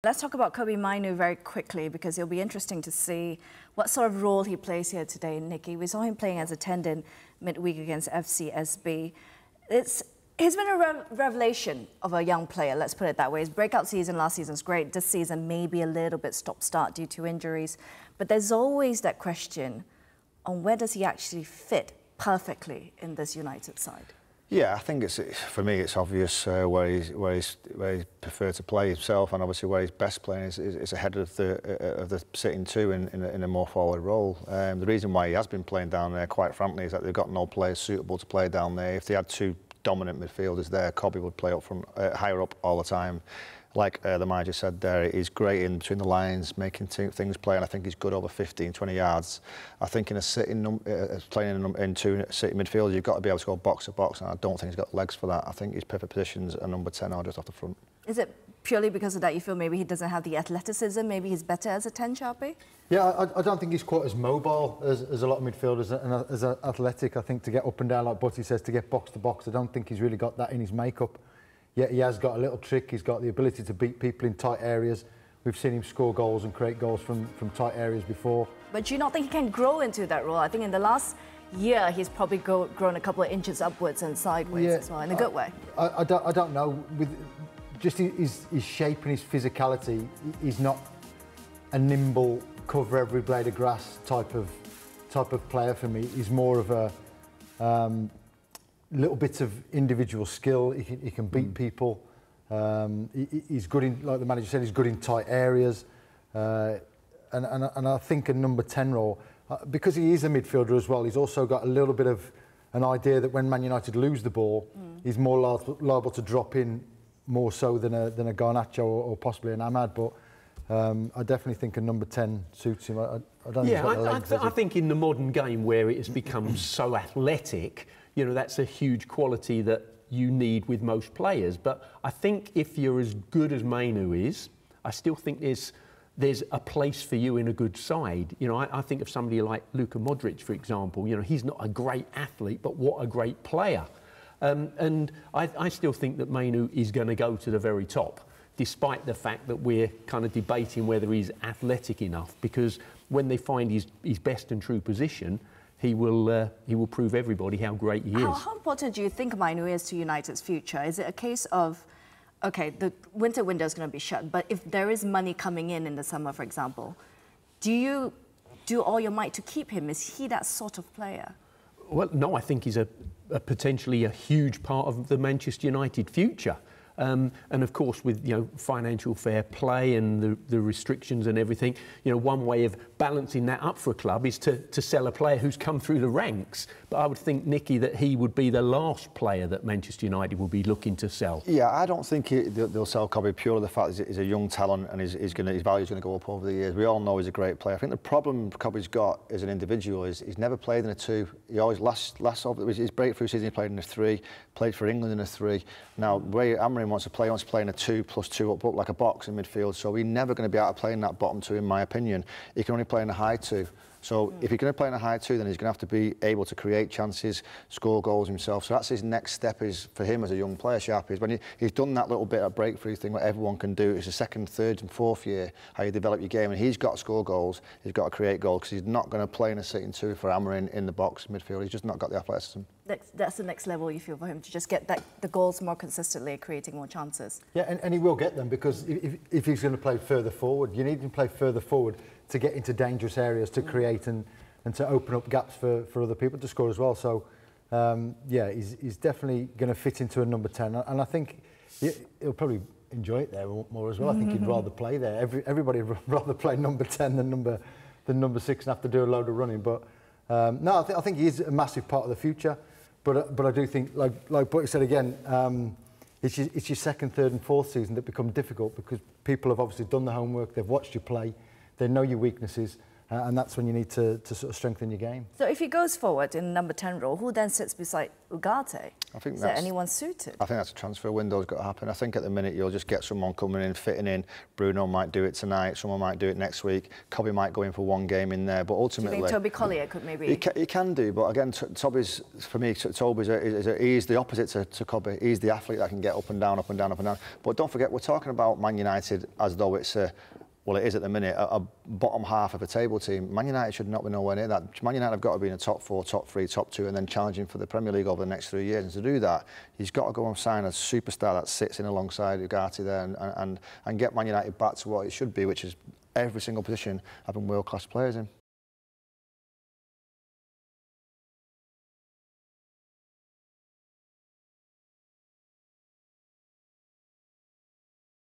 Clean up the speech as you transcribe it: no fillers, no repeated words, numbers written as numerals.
Let's talk about Kobbie Mainoo very quickly because it'll be interesting to see what sort of role he plays here today, Nikki. We saw him playing as a 10 midweek against FCSB. He's been a revelation of a young player, let's put it that way. His breakout season last season was great. This season maybe a little bit stop-start due to injuries. But there's always that question on where does he actually fit perfectly in this United side? Yeah, I think for me it's obvious where he preferred to play himself, and obviously where he's best playing is ahead of the sitting two in a more forward role. The reason why he has been playing down there, quite frankly, is that they've got no players suitable to play down there. If they had two dominant midfielders there, Kobbie would play up from higher up all the time. Like the manager said there, he's great in between the lines, making things play, and I think he's good over 15, 20 yards. I think in a sitting, playing in two sitting midfielders, you've got to be able to go box to box, and I don't think he's got legs for that. I think his perfect positions are number 10 or just off the front. Is it purely because of that you feel maybe he doesn't have the athleticism, maybe he's better as a 10, Sharpie? Yeah, I don't think he's quite as mobile as a lot of midfielders and as athletic. I think to get up and down, like Butty says, to get box to box, I don't think he's really got that in his makeup. Yet he has got a little trick. He's got the ability to beat people in tight areas. We've seen him score goals and create goals from tight areas before. But do you not think he can grow into that role? I think in the last year he's probably grown a couple of inches upwards and sideways as well, in a good way. I don't know. With just his shape and his physicality, he's not a nimble, cover every blade of grass type of player for me. He's more of a little bit of individual skill. He can beat people. He's good in, like the manager said, he's good in tight areas. And I think a number 10 role, because he is a midfielder as well, he's also got a little bit of an idea that when Man United lose the ball, he's more liable to drop in more so than a Garnacho or possibly an Ahmad. But I definitely think a number 10 suits him. I don't think he's got the legs, I think in the modern game where it has become so athletic, you know, that's a huge quality that you need with most players. But I think if you're as good as Mainoo is, I still think there's a place for you in a good side. You know, I think of somebody like Luka Modric, for example. You know, he's not a great athlete, but what a great player. And I still think that Mainoo is going to go to the very top, despite the fact that we're kind of debating whether he's athletic enough, because when they find his best and true position, he will prove everybody how great he is. How important do you think Mainoo is to United's future? Is it a case of, okay, the winter window is going to be shut, but if there is money coming in the summer, for example, do you do all your might to keep him? Is he that sort of player? Well, no, I think he's potentially a huge part of the Manchester United future. And of course, with financial fair play and the restrictions and everything, one way of balancing that up for a club is to sell a player who's come through the ranks. But I would think, Nicky, that he would be the last player that Manchester United will be looking to sell. Yeah, I don't think they'll sell Kobbie purely the fact that he's a young talent and his value is going to go up over the years. We all know he's a great player. I think the problem Kobbie's got as an individual is he's never played in a 2. He always last over his breakthrough season he played in a 3, played for England in a 3. Now, where Amorim wants to play, he wants to play in a 2+2 up like a box in midfield. So he's never going to be able to play in that bottom 2, in my opinion. He can only play in a high 2. So if he's going to play in a high 2, then he's going to have to be able to create chances, score goals himself. So that's his next step is for him as a young player, Sharpie, is when he's done that little bit of breakthrough thing what everyone can do. It's the 2nd, 3rd and 4th year, how you develop your game. And he's got to score goals, he's got to create goals, because he's not going to play in a sitting 2 for Amorim in the box midfield. He's just not got the athleticism. That's the next level, you feel, for him, to just get the goals more consistently, creating more chances. Yeah, and he will get them, because if he's going to play further forward, you need him to play further forward to get into dangerous areas, to create and to open up gaps for other people to score as well. So, yeah, he's definitely going to fit into a number 10. And I think he'll probably enjoy it there more as well. I think he'd rather play there. Everybody would rather play number 10 than number 6 and have to do a load of running. But, no, I think he is a massive part of the future. But I do think, like Butty said again, it's your 2nd, 3rd and 4th season that become difficult, because people have obviously done the homework, they've watched you play, they know your weaknesses, and that's when you need to sort of strengthen your game. So if he goes forward in number 10 role, who then sits beside Ugarte? Is there anyone suited? I think that's a transfer window's got to happen. I think at the minute you'll just get someone coming in, fitting in. Bruno might do it tonight, someone might do it next week. Kobbie might go in for one game in there, but ultimately... Do you think Toby Collier could maybe... He can do, but again, Toby's, for me, Toby's he's the opposite to Kobbie. He's the athlete that can get up and down, up and down, up and down. But don't forget, we're talking about Man United as though it's a... Well, it is at the minute, a bottom half of a table team. Man United should not be nowhere near that. Man United have got to be in the top 4, top 3, top 2, and then challenging for the Premier League over the next 3 years. And to do that, he's got to go and sign a superstar that sits in alongside Ugarte there and get Man United back to what it should be, which is every single position having world-class players in.